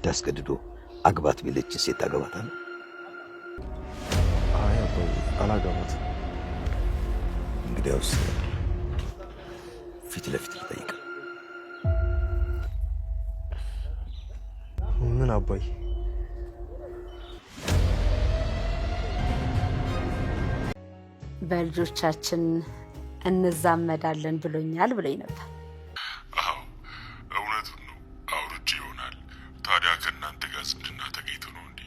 አስገድዶ አግባት ቢለች ሴት ታገባታለህ? አይ አባዬ አላገባት። እንግዲያውስ ፊት ለፊት ልጠይቅ። ምን አባዬ? በልጆቻችን እንዛመዳለን ብሎኛል ብሎኝ ነበር። አዎ እውነቱን ነው። አውርቼ ይሆናል። ታዲያ ከእናንተ ጋር ዝምድና ተገኝቶ ነው እንዴ?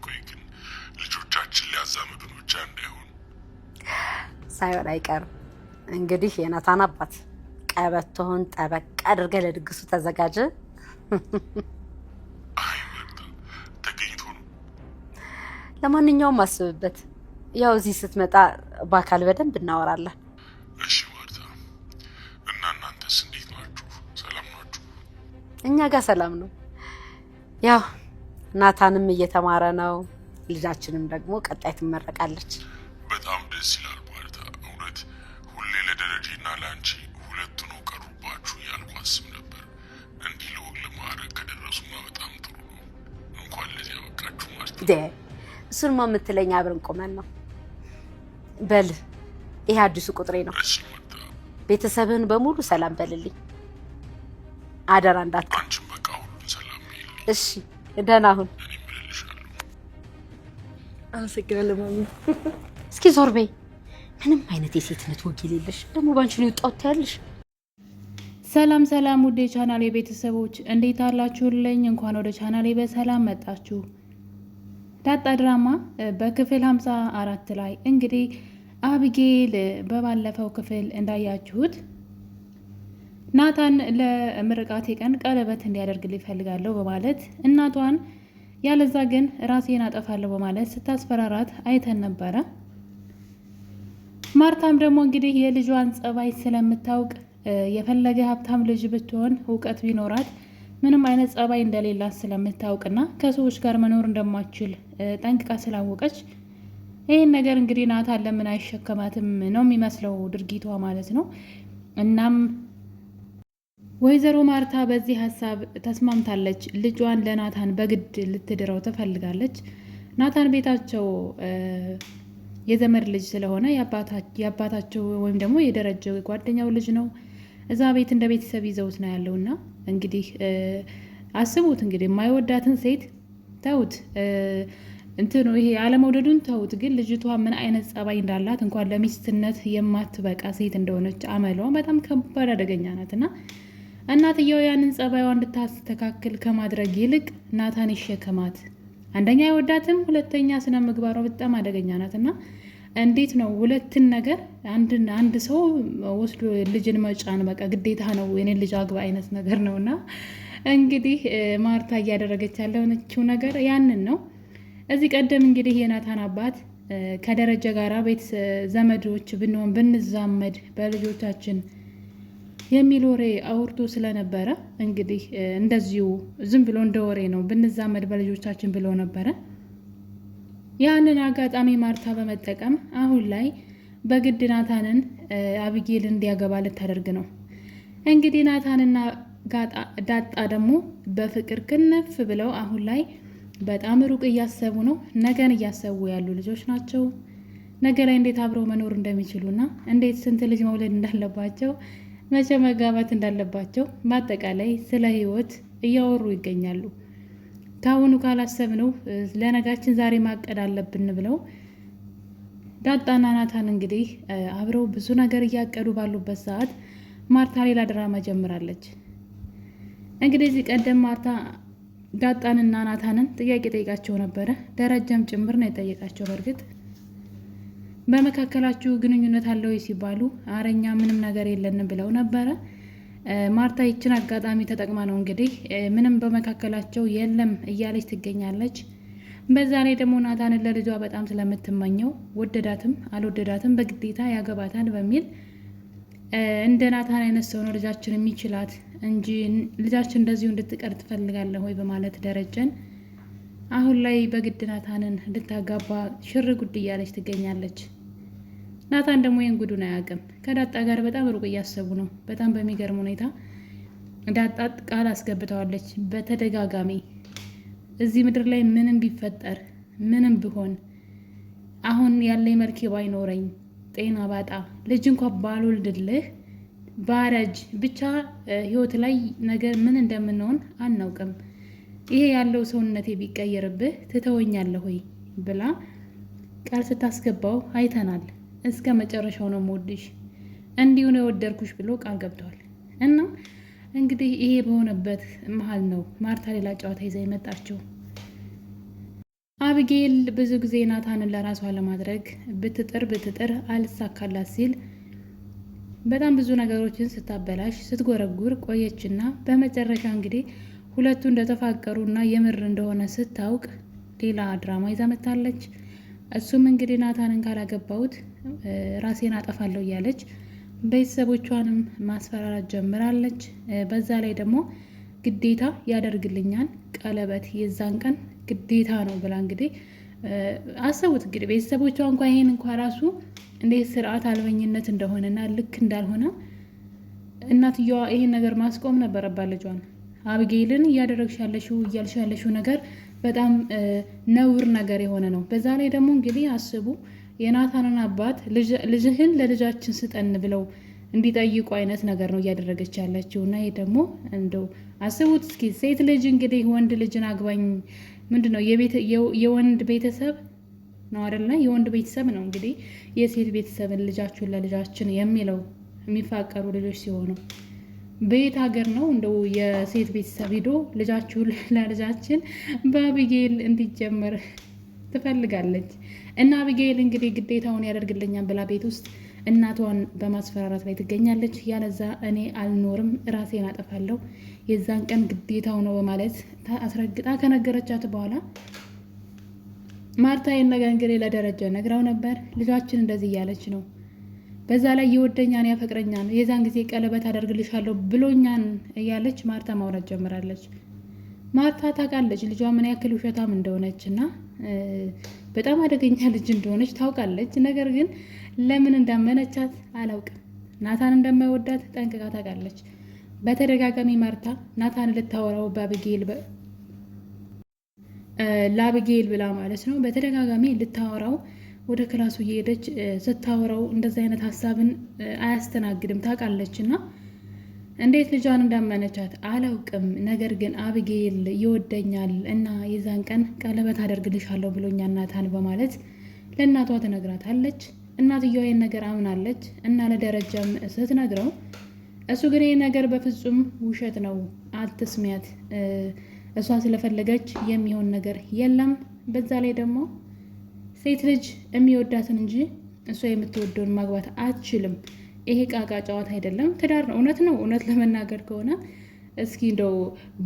ቆይ ግን ልጆቻችን ሊያዛምዱን ብቻ እንዳይሆን። ሳይሆን አይቀርም። እንግዲህ የናታን አባት ቀበቶህን ጠበቅ አድርገህ ለድግሱ ተዘጋጀ። አይ መርታ ተገኝቶ ነው። ለማንኛውም አስብበት። ያው እዚህ ስትመጣ በአካል በደንብ እናወራለን። እሺ ማርታ፣ እና እናንተስ እንዴት ናችሁ? ሰላም ናችሁ? እኛ ጋር ሰላም ነው። ያው ናታንም እየተማረ ነው። ልጃችንም ደግሞ ቀጣይ ትመረቃለች። በጣም ደስ ይላል ማርታ። እውነት ሁሌ ለደረጀና ለአንቺ ሁለቱ ነው ቀሩባችሁ እያልኩ አስብ ነበር። እንዲህ ለወግ ለማዕረግ ከደረሱማ በጣም ጥሩ ነው። እንኳን ለዚህ ያበቃችሁ ማርታ። እሱንማ የምትለኝ አብረን ቆመን ነው። በል ይሄ አዲሱ ቁጥሬ ነው። እሺ ማርታ፣ ቤተሰብህን በሙሉ ሰላም በልልኝ አደራ እንዳት። አንቺም በቃ ሁሉን ሰላም ይልኝ። እሺ ደህና ሁን። እኔ እምልልሻለሁ። አመሰግናለሁ ማሚ። እስኪ ዞር በይ። ምንም አይነት የሴትነት ወግ የሌለሽ ደግሞ ባንቺ ነው የወጣሁት ያለሽ። ሰላም ውዴ ቻናሌ ቤተሰቦች እንዴት አላችሁልኝ? እንኳን ወደ ቻናሌ በሰላም መጣችሁ። ዳጣ ድራማ በክፍል 54 ላይ እንግዲህ አቢጌል በባለፈው ክፍል እንዳያችሁት ናታን ለምርቃቴ ቀን ቀለበት እንዲያደርግልኝ እፈልጋለሁ በማለት እናቷን ያለዛ ግን ራሴን አጠፋለሁ በማለት ስታስፈራራት አይተን ነበረ። ማርታም ደግሞ እንግዲህ የልጇን ጸባይ ስለምታውቅ የፈለገ ሀብታም ልጅ ብትሆን እውቀት ቢኖራት ምንም አይነት ጸባይ እንደሌላት ስለምታውቅና ከሰዎች ጋር መኖር እንደማትችል ጠንቅቃ ስላወቀች ይህን ነገር እንግዲህ ናታን ለምን አይሸከማትም ነው የሚመስለው ድርጊቷ ማለት ነው። እናም ወይዘሮ ማርታ በዚህ ሀሳብ ተስማምታለች። ልጇን ለናታን በግድ ልትድረው ትፈልጋለች። ናታን ቤታቸው የዘመድ ልጅ ስለሆነ የአባታቸው ወይም ደግሞ የደረጀው ጓደኛው ልጅ ነው። እዛ ቤት እንደ ቤተሰብ ይዘውት ነው ያለውና እንግዲህ አስቡት እንግዲህ የማይወዳትን ሴት ተውት፣ እንትኑ ይሄ አለመውደዱን ተውት፣ ግን ልጅቷ ምን አይነት ጸባይ እንዳላት እንኳን ለሚስትነት የማትበቃ ሴት እንደሆነች አመሏ በጣም ከባድ አደገኛ ናትና እናትየው ያንን ጸባይዋ እንድታስተካክል ከማድረግ ይልቅ ናታን ይሸከማት። አንደኛ አይወዳትም፣ ሁለተኛ ስነ ምግባሯ በጣም አደገኛ ናትና እንዴት ነው ሁለትን ነገር አንድ ሰው ወስዶ ልጅን መጫን በቃ ግዴታ ነው የኔን ልጅ አግባ አይነት ነገር ነውና እንግዲህ ማርታ እያደረገች ያለችው ነገር ያንን ነው። እዚህ ቀደም እንግዲህ የናታን አባት ከደረጀ ጋራ ቤት ዘመዶች ብንሆን ብንዛመድ በልጆቻችን የሚል ወሬ አውርቶ ስለነበረ እንግዲህ እንደዚሁ ዝም ብሎ እንደ ወሬ ነው ብንዛመድ በልጆቻችን ብሎ ነበረ። ያንን አጋጣሚ ማርታ በመጠቀም አሁን ላይ በግድ ናታንን አቢጌል እንዲያገባ ልታደርግ ነው። እንግዲህ ናታንና ዳጣ ደግሞ በፍቅር ክንፍ ብለው አሁን ላይ በጣም ሩቅ እያሰቡ ነው። ነገን እያሰቡ ያሉ ልጆች ናቸው። ነገ ላይ እንዴት አብረው መኖር እንደሚችሉና እንዴት ስንት ልጅ መውለድ እንዳለባቸው፣ መቼ መጋባት እንዳለባቸው በአጠቃላይ ስለ ሕይወት እያወሩ ይገኛሉ። ካሁኑ ካላሰብነው ለነጋችን ዛሬ ማቀድ አለብን ብለው ዳጣና ናታን እንግዲህ አብረው ብዙ ነገር እያቀዱ ባሉበት ሰዓት ማርታ ሌላ ድራማ ጀምራለች። እንግዲህ እዚህ ቀደም ማርታ ዳጣንና ናታንን ጥያቄ ጠይቃቸው ነበረ። ደረጃም ጭምር ነው የጠየቃቸው። በእርግጥ በመካከላችሁ ግንኙነት አለው ሲባሉ አረኛ ምንም ነገር የለንም ብለው ነበረ። ማርታ ይችን አጋጣሚ ተጠቅማ ነው እንግዲህ ምንም በመካከላቸው የለም እያለች ትገኛለች። በዛ ላይ ደግሞ ናታንን ለልጇ በጣም ስለምትመኘው ወደዳትም አልወደዳትም በግዴታ ያገባታል በሚል እንደ ናታን አይነት ሰው ነው ልጃችን የሚችላት እንጂ ልጃችን እንደዚሁ እንድትቀር ትፈልጋለህ ወይ በማለት ደረጀን አሁን ላይ በግድ ናታንን እንድታጋባ ሽር ጉድ እያለች ትገኛለች። ናታን ደግሞ ይህን ጉዱን አያውቅም። ከዳጣ ጋር በጣም ሩቅ እያሰቡ ነው። በጣም በሚገርም ሁኔታ ዳጣት ቃል አስገብተዋለች በተደጋጋሚ እዚህ ምድር ላይ ምንም ቢፈጠር ምንም ቢሆን አሁን ያለኝ መልኬ ባይኖረኝ ጤና ባጣ ልጅ እንኳን ባልወልድልህ ባረጅ ብቻ ህይወት ላይ ነገር ምን እንደምንሆን አናውቅም። ይሄ ያለው ሰውነቴ ቢቀየርብህ ትተወኛለህ ወይ ብላ ቃል ስታስገባው አይተናል። እስከ መጨረሻው ነው የምወድሽ እንዲሁ ነው የወደድኩሽ ብሎ ቃል ገብተዋል። እና እንግዲህ ይሄ በሆነበት መሀል ነው ማርታ ሌላ ጨዋታ ይዛ የመጣችው። አብጌል ብዙ ጊዜ ናታንን ለራሷ ለማድረግ ብትጥር አልሳካላት ሲል በጣም ብዙ ነገሮችን ስታበላሽ ስትጎረጉር ቆየችና በመጨረሻ እንግዲህ ሁለቱ እንደተፋቀሩ እና የምር እንደሆነ ስታውቅ ሌላ ድራማ ይዛ መታለች። እሱም እንግዲህ ናታንን ካላገባሁት ራሴን አጠፋለሁ እያለች ቤተሰቦቿንም ማስፈራራት ጀምራለች። በዛ ላይ ደግሞ ግዴታ ያደርግልኛል ቀለበት የዛን ቀን ግዴታ ነው ብላ እንግዲህ አሰቡት። እንግዲህ ቤተሰቦቿ እንኳ ይሄን እንኳ ራሱ እንዴት ስርዓት አልበኝነት እንደሆነና ልክ እንዳልሆነ እናትየዋ ይሄን ነገር ማስቆም ነበረባት ልጇን። አብጌልን እያደረግሽ ያለሽው ነገር በጣም ነውር ነገር የሆነ ነው። በዛ ላይ ደግሞ እንግዲህ አስቡ የናታንን አባት ልጅህን ለልጃችን ስጠን ብለው እንዲጠይቁ አይነት ነገር ነው እያደረገች ያለችው። እና ይሄ ደግሞ እንደው አስቡት እስኪ ሴት ልጅ እንግዲህ ወንድ ልጅን አግባኝ ምንድን ነው የወንድ ቤተሰብ ነው አይደለ? የወንድ ቤተሰብ ነው እንግዲህ የሴት ቤተሰብን ልጃችሁን ለልጃችን የሚለው የሚፋቀሩ ልጆች ሲሆኑ በየት ሀገር ነው እንደው የሴት ቤተሰብ ሂዶ ልጃችሁን ለልጃችን በአብጌል እንዲጀመር ትፈልጋለች። እና አብጌል እንግዲህ ግዴታውን ያደርግልኛል ብላ ቤት ውስጥ እናቷን በማስፈራራት ላይ ትገኛለች። ያለዛ እኔ አልኖርም ራሴን አጠፋለሁ የዛን ቀን ግዴታው ነው በማለት አስረግጣ ከነገረቻት በኋላ ማርታ ይህን ነገር እንግዲህ ለደረጀ ነግራው ነበር። ልጃችን እንደዚህ እያለች ነው፣ በዛ ላይ ይወደኛን ያፈቅረኛን የዛን ጊዜ ቀለበት አደርግልሻለሁ ብሎኛን እያለች ማርታ ማውራት ጀምራለች። ማርታ ታውቃለች ልጇ ምን ያክል ውሸታም እንደሆነች እና በጣም አደገኛ ልጅ እንደሆነች ታውቃለች። ነገር ግን ለምን እንዳመነቻት አላውቅም። ናታን እንደማይወዳት ጠንቅቃ ታውቃለች። በተደጋጋሚ ማርታ ናታን ልታወራው ለአብጌል ብላ ማለት ነው በተደጋጋሚ ልታወራው ወደ ክላሱ እየሄደች ስታወራው እንደዚህ አይነት ሀሳብን አያስተናግድም ታውቃለች። እና እንዴት ልጇን እንዳመነቻት አላውቅም። ነገር ግን አብጌል ይወደኛል እና የዛን ቀን ቀለበት አደርግልሻለሁ ብሎኛል ናታን በማለት ለእናቷ ትነግራታለች። እናትየዋ ይህን ነገር አምናለች እና ለደረጃም ስትነግረው እሱ ግን ይህ ነገር በፍጹም ውሸት ነው አትስሚያት፣ እሷ ስለፈለገች የሚሆን ነገር የለም። በዛ ላይ ደግሞ ሴት ልጅ የሚወዳትን እንጂ እሷ የምትወደውን ማግባት አትችልም። ይሄ ቃቃ ጨዋታ አይደለም፣ ትዳር ነው። እውነት ነው። እውነት ለመናገር ከሆነ እስኪ እንደው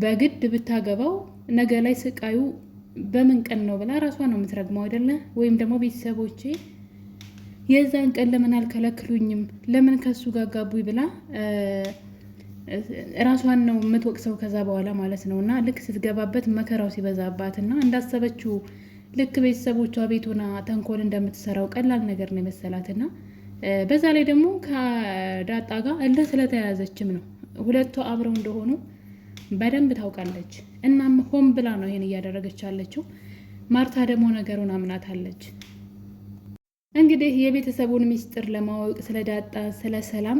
በግድ ብታገባው ነገ ላይ ስቃዩ በምን ቀን ነው ብላ ራሷ ነው የምትረግመው አይደለ? ወይም ደግሞ ቤተሰቦቼ የዛን ቀን ለምን አልከለክሉኝም፣ ለምን ከሱ ጋር ጋቡኝ ብላ ራሷን ነው የምትወቅሰው ከዛ በኋላ ማለት ነው። እና ልክ ስትገባበት መከራው ሲበዛባት እና እንዳሰበችው ልክ ቤተሰቦቿ ቤቱና ተንኮል እንደምትሰራው ቀላል ነገር ነው የመሰላትና በዛ ላይ ደግሞ ከዳጣ ጋር እልህ ስለተያያዘችም ነው ሁለቱ አብረው እንደሆኑ በደንብ ታውቃለች። እናም ሆን ብላ ነው ይሄን እያደረገች ያለችው። ማርታ ደግሞ ነገሩን አምናታለች። እንግዲህ የቤተሰቡን ሚስጥር ለማወቅ ስለ ዳጣ ስለ ሰላም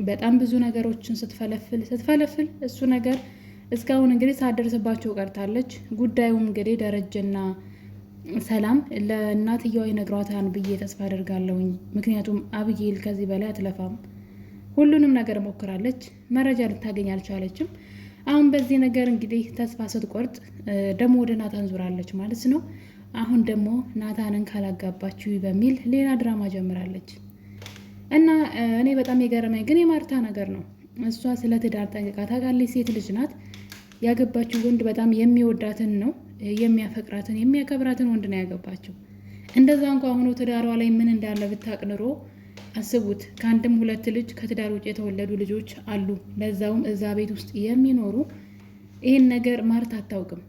በጣም ብዙ ነገሮችን ስትፈለፍል እሱ ነገር እስካሁን እንግዲህ ሳደርስባቸው ቀርታለች። ጉዳዩም እንግዲህ ደረጀና ሰላም ለእናትየዋ ይነግሯታል ብዬ ተስፋ አደርጋለሁኝ። ምክንያቱም አብጌል ከዚህ በላይ አትለፋም። ሁሉንም ነገር ሞክራለች፣ መረጃ ልታገኝ አልቻለችም። አሁን በዚህ ነገር እንግዲህ ተስፋ ስትቆርጥ ደግሞ ወደ ናታን ዙራለች ማለት ነው። አሁን ደግሞ ናታንን ካላጋባችሁ በሚል ሌላ ድራማ ጀምራለች። እና እኔ በጣም የገረመኝ ግን የማርታ ነገር ነው። እሷ ስለ ትዳር ጠንቅቃ ታውቃለች። ሴት ልጅ ናት። ያገባችው ወንድ በጣም የሚወዳትን ነው የሚያፈቅራትን የሚያከብራትን ወንድ ነው ያገባችው። እንደዛ እንኳ ሆኖ ትዳሯ ላይ ምን እንዳለ ብታቅ ኑሮ አስቡት። ከአንድም ሁለት ልጅ ከትዳር ውጭ የተወለዱ ልጆች አሉ፣ ለዛውም እዛ ቤት ውስጥ የሚኖሩ። ይህን ነገር ማርታ አታውቅም።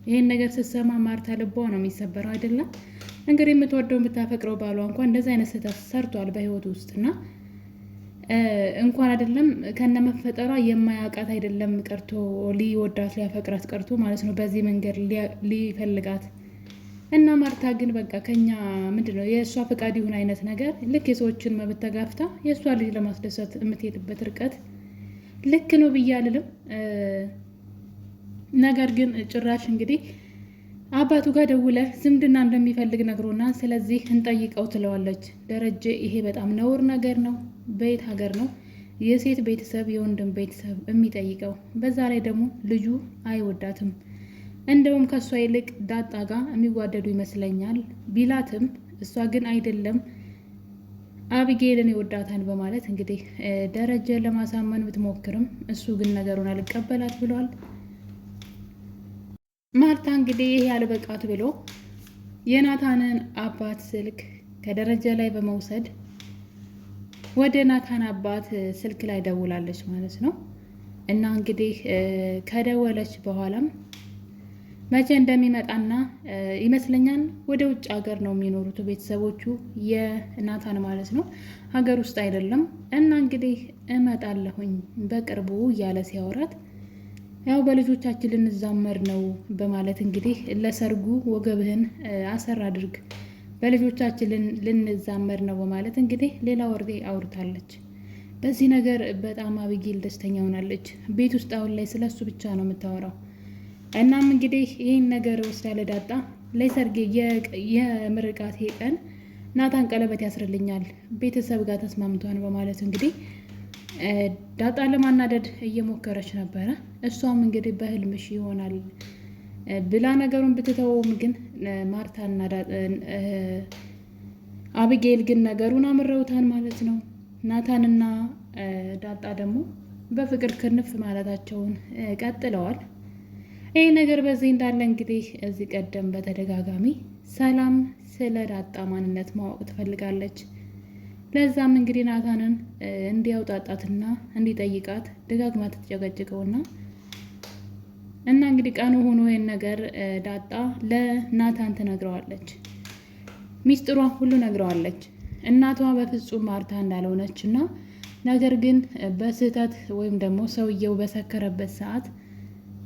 ይህን ነገር ስትሰማ ማርታ ልቧ ነው የሚሰበረው አይደለም። እንግዲህ የምትወደው የምታፈቅረው ባሏ እንኳን እንደዚህ አይነት ስህተት ሰርቷል በህይወቱ ውስጥ እና እንኳን አይደለም ከነመፈጠሯ የማያውቃት አይደለም ቀርቶ ሊወዳት ሊያፈቅራት ቀርቶ ማለት ነው በዚህ መንገድ ሊፈልጋት እና ማርታ ግን በቃ ከኛ ምንድነው የእሷ ፈቃድ ይሁን አይነት ነገር ልክ የሰዎችን መብት ተጋፍታ የእሷ ልጅ ለማስደሰት የምትሄድበት ርቀት ልክ ነው ብዬ አልልም። ነገር ግን ጭራሽ እንግዲህ አባቱ ጋር ደውለህ ዝምድና እንደሚፈልግ ነግሮና ስለዚህ እንጠይቀው ትለዋለች። ደረጀ ይሄ በጣም ነውር ነገር ነው። በየት ሀገር ነው የሴት ቤተሰብ የወንድም ቤተሰብ የሚጠይቀው? በዛ ላይ ደግሞ ልጁ አይወዳትም። እንደውም ከእሷ ይልቅ ዳጣ ጋር የሚዋደዱ ይመስለኛል ቢላትም እሷ ግን አይደለም አቢጌልን ይወዳታል በማለት እንግዲህ ደረጀ ለማሳመን ብትሞክርም እሱ ግን ነገሩን አልቀበላት ብሏል። ማርታ እንግዲህ ይሄ ያልበቃት ብሎ የናታንን አባት ስልክ ከደረጃ ላይ በመውሰድ ወደ ናታን አባት ስልክ ላይ ደውላለች ማለት ነው። እና እንግዲህ ከደወለች በኋላም መቼ እንደሚመጣና ይመስለኛል ወደ ውጭ ሀገር ነው የሚኖሩት ቤተሰቦቹ የናታን ማለት ነው፣ ሀገር ውስጥ አይደለም። እና እንግዲህ እመጣለሁኝ በቅርቡ እያለ ሲያወራት ያው በልጆቻችን ልንዛመር ነው በማለት እንግዲህ ለሰርጉ ወገብህን አሰር አድርግ በልጆቻችን ልንዛመር ነው በማለት እንግዲህ ሌላ ወሬ አውርታለች። በዚህ ነገር በጣም አቢጌል ደስተኛ ሆናለች። ቤት ውስጥ አሁን ላይ ስለሱ ብቻ ነው የምታወራው። እናም እንግዲህ ይህን ነገር ወስዳ ለዳጣ ለሰርጌ የምርቃቴ ቀን ናታን ቀለበት ያስርልኛል ቤተሰብ ጋር ተስማምቷን በማለት እንግዲህ ዳጣ ለማናደድ እየሞከረች ነበረ። እሷም እንግዲህ በህልምሽ ይሆናል ብላ ነገሩን ብትተወውም ግን ማርታና አቢጌል ግን ነገሩን አምረውታል ማለት ነው። ናታንና ዳጣ ደግሞ በፍቅር ክንፍ ማለታቸውን ቀጥለዋል። ይህ ነገር በዚህ እንዳለ እንግዲህ እዚህ ቀደም በተደጋጋሚ ሰላም ስለ ዳጣ ማንነት ማወቅ ትፈልጋለች። ለዛም እንግዲህ ናታንን እንዲያውጣጣትና እንዲጠይቃት ደጋግማ ትጨቀጭቀውና እንግዲህ ቀኑ ሆኖ ይህን ነገር ዳጣ ለናታን ትነግረዋለች። ሚስጥሯ ሁሉ ነግረዋለች። እናቷ በፍጹም ማርታ እንዳልሆነች እና ነገር ግን በስህተት ወይም ደግሞ ሰውየው በሰከረበት ሰዓት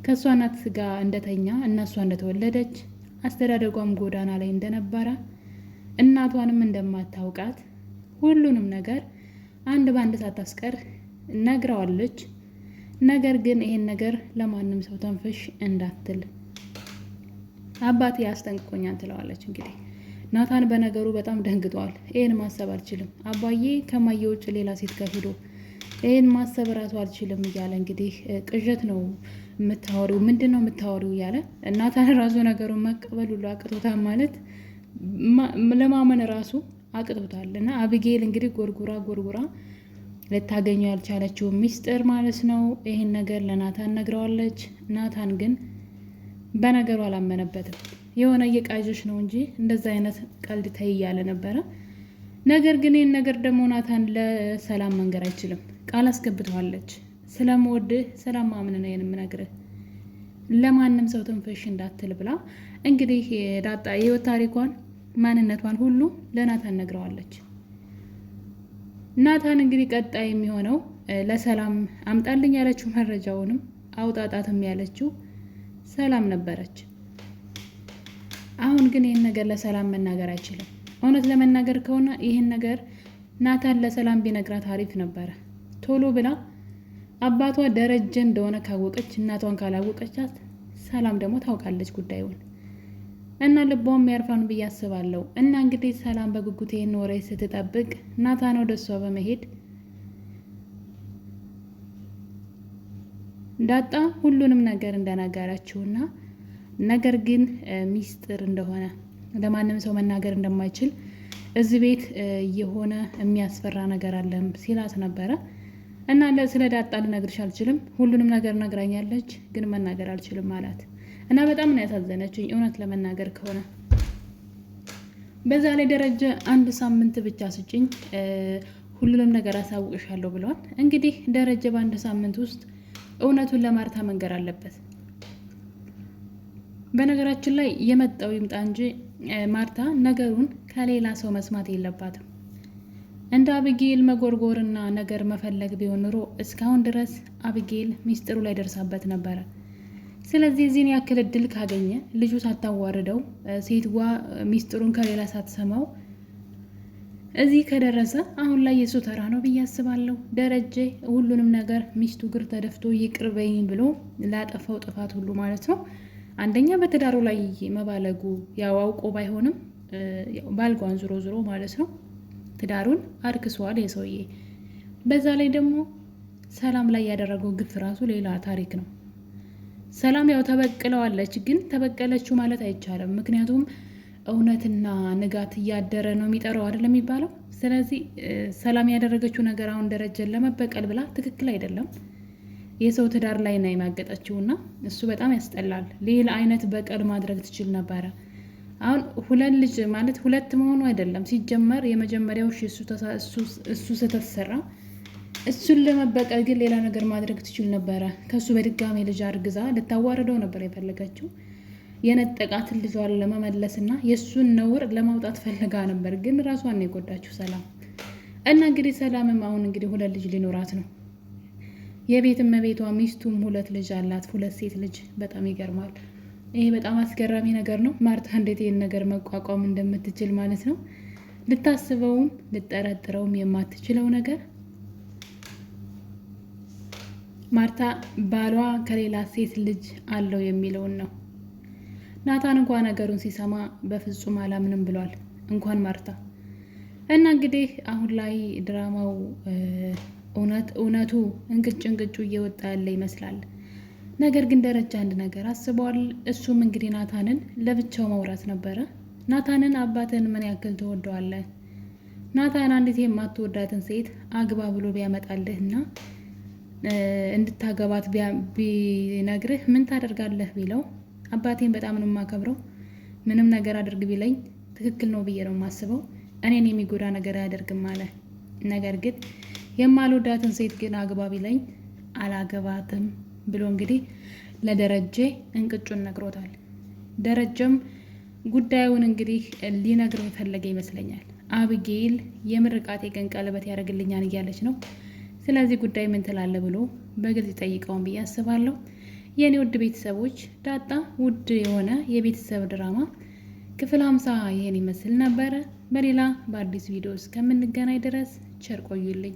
ከእሷ እናት ጋር እንደተኛ እናሷ እንደተወለደች አስተዳደጓም ጎዳና ላይ እንደነበረ እናቷንም እንደማታውቃት ሁሉንም ነገር አንድ በአንድ ሳታስቀር ነግረዋለች። ነገር ግን ይሄን ነገር ለማንም ሰው ተንፍሽ እንዳትል አባቴ ያስጠንቅቆኛል ትለዋለች። እንግዲህ ናታን በነገሩ በጣም ደንግጧል። ይሄን ማሰብ አልችልም አባዬ ከማየ ውጭ ሌላ ሴት ጋር ሄዶ ይሄን ማሰብ ራሱ አልችልም እያለ እንግዲህ ቅዠት ነው የምታወሪው ምንድን ነው የምታወሪው እያለ ናታን ራሱ ነገሩን መቀበል ሁሉ አቅቶታል ማለት ለማመን ራሱ አቅቶታል። እና አቢጌል እንግዲህ ጎርጉራ ልታገኘው ያልቻለችው ሚስጥር ማለት ነው ይሄን ነገር ለናታን ነግረዋለች። ናታን ግን በነገሩ አላመነበትም። የሆነ እየቃዠሽ ነው እንጂ እንደዛ አይነት ቀልድ ተይ እያለ ነበረ። ነገር ግን ይህን ነገር ደግሞ ናታን ለሰላም መንገር አይችልም። ቃል አስገብተዋለች። ስለምወድህ ስለማምን ነው የምነግርህ ለማንም ሰው ትንፍሽ እንዳትል ብላ እንግዲህ ዳጣ የህይወት ታሪኳን ማንነቷን ሁሉ ለናታን ነግረዋለች። ናታን እንግዲህ ቀጣይ የሚሆነው ለሰላም አምጣልኝ ያለችው መረጃውንም አውጣጣትም ያለችው ሰላም ነበረች። አሁን ግን ይህን ነገር ለሰላም መናገር አይችልም። እውነት ለመናገር ከሆነ ይህን ነገር ናታን ለሰላም ቢነግራት አሪፍ ነበረ። ቶሎ ብላ አባቷ ደረጀ እንደሆነ ካወቀች እናቷን ካላወቀቻት ሰላም ደግሞ ታውቃለች ጉዳዩን እና ልቧም ያርፋን ብዬ አስባለሁ። እና እንግዲህ ሰላም በጉጉት ይህን ወሬ ስትጠብቅ ናታን ወደ እሷ በመሄድ ዳጣ ሁሉንም ነገር እንደነገረችውና ነገር ግን ሚስጥር እንደሆነ ለማንም ሰው መናገር እንደማይችል እዚህ ቤት የሆነ የሚያስፈራ ነገር አለም ሲላት ነበረ። እና ስለ ዳጣ ልነግርሽ አልችልም፣ ሁሉንም ነገር ነግራኛለች፣ ግን መናገር አልችልም አላት። እና በጣም ነው ያሳዘነችኝ እውነት ለመናገር ከሆነ። በዛ ላይ ደረጀ 1 ሳምንት ብቻ ስጭኝ ሁሉንም ነገር አሳውቅሻለሁ ብለዋል። እንግዲህ ደረጀ በ1 ሳምንት ውስጥ እውነቱን ለማርታ መንገር አለበት። በነገራችን ላይ የመጣው ይምጣ እንጂ ማርታ ነገሩን ከሌላ ሰው መስማት የለባትም። እንደ አብጌል መጎርጎርና ነገር መፈለግ ቢሆን ኑሮ እስካሁን ድረስ አብጌል ሚስጥሩ ላይ ደርሳበት ነበረ። ስለዚህ እዚህን ያክል እድል ካገኘ ልጁ ሳታዋርደው ሴትዋ ሚስጥሩን ከሌላ ሳትሰማው እዚህ ከደረሰ አሁን ላይ የሱ ተራ ነው ብዬ አስባለሁ። ደረጀ ሁሉንም ነገር ሚስቱ እግር ተደፍቶ ይቅር በይኝ ብሎ ላጠፋው ጥፋት ሁሉ ማለት ነው። አንደኛ በትዳሩ ላይ መባለጉ ያው አውቆ ባይሆንም ባልጓን ዞሮ ዞሮ ማለት ነው ትዳሩን አርክሷል የሰውዬ። በዛ ላይ ደግሞ ሰላም ላይ ያደረገው ግፍ ራሱ ሌላ ታሪክ ነው። ሰላም ያው ተበቅለዋለች፣ ግን ተበቀለችው ማለት አይቻልም። ምክንያቱም እውነትና ንጋት እያደረ ነው የሚጠራው አይደለም የሚባለው። ስለዚህ ሰላም ያደረገችው ነገር አሁን ደረጀን ለመበቀል ብላ ትክክል አይደለም። የሰው ትዳር ላይ ነው የማገጠችውና እሱ በጣም ያስጠላል። ሌላ አይነት በቀል ማድረግ ትችል ነበረ። አሁን ሁለት ልጅ ማለት ሁለት መሆኑ አይደለም ሲጀመር የመጀመሪያው እሱ ስተሰራ እሱን ለመበቀል ግን ሌላ ነገር ማድረግ ትችል ነበረ። ከሱ በድጋሚ ልጅ አርግዛ ልታዋርደው ነበር የፈለገችው። የነጠቃትን ልጇን ለመመለስና የእሱን ነውር ለማውጣት ፈልጋ ነበር፣ ግን ራሷን ነው የጎዳችው ሰላም። እና እንግዲህ ሰላምም አሁን እንግዲህ ሁለት ልጅ ሊኖራት ነው። የቤት እመቤቷ ሚስቱም ሁለት ልጅ አላት፣ ሁለት ሴት ልጅ። በጣም ይገርማል። ይሄ በጣም አስገራሚ ነገር ነው። ማርታ እንዴት ይህን ነገር መቋቋም እንደምትችል ማለት ነው። ልታስበውም ልጠረጥረውም የማትችለው ነገር ማርታ ባሏ ከሌላ ሴት ልጅ አለው የሚለውን ነው። ናታን እንኳን ነገሩን ሲሰማ በፍጹም አላምንም ብሏል፣ እንኳን ማርታ። እና እንግዲህ አሁን ላይ ድራማው እውነቱ እንቅጩ እየወጣ ያለ ይመስላል። ነገር ግን ደረጃ አንድ ነገር አስቧል። እሱም እንግዲህ ናታንን ለብቻው መውራት ነበረ። ናታንን አባትን ምን ያክል ትወደዋለህ? ናታን አንዲት የማትወዳትን ሴት አግባ ብሎ ቢያመጣልህና እንድታገባት ቢነግርህ ምን ታደርጋለህ ቢለው አባቴን በጣም ነው የማከብረው፣ ምንም ነገር አድርግ ቢለኝ ትክክል ነው ብዬ ነው የማስበው፣ እኔን የሚጎዳ ነገር አያደርግም አለ። ነገር ግን የማልወዳትን ሴት ግን አግባ ቢለኝ አላገባትም ብሎ እንግዲህ ለደረጀ እንቅጩን ነግሮታል። ደረጀም ጉዳዩን እንግዲህ ሊነግረው የፈለገ ይመስለኛል። አብጌል የምርቃቴ ቀን ቀለበት ያደርግልኛል እያለች ነው። ስለዚህ ጉዳይ ምን ትላለህ ብሎ በግልጽ ጠይቀውን ብዬ አስባለሁ። የኔ ውድ ቤተሰቦች ዳጣ ውድ የሆነ የቤተሰብ ድራማ ክፍል 50 ይሄን ይመስል ነበረ። በሌላ በአዲስ ቪዲዮ እስከምንገናኝ ድረስ ቸር ቆዩልኝ።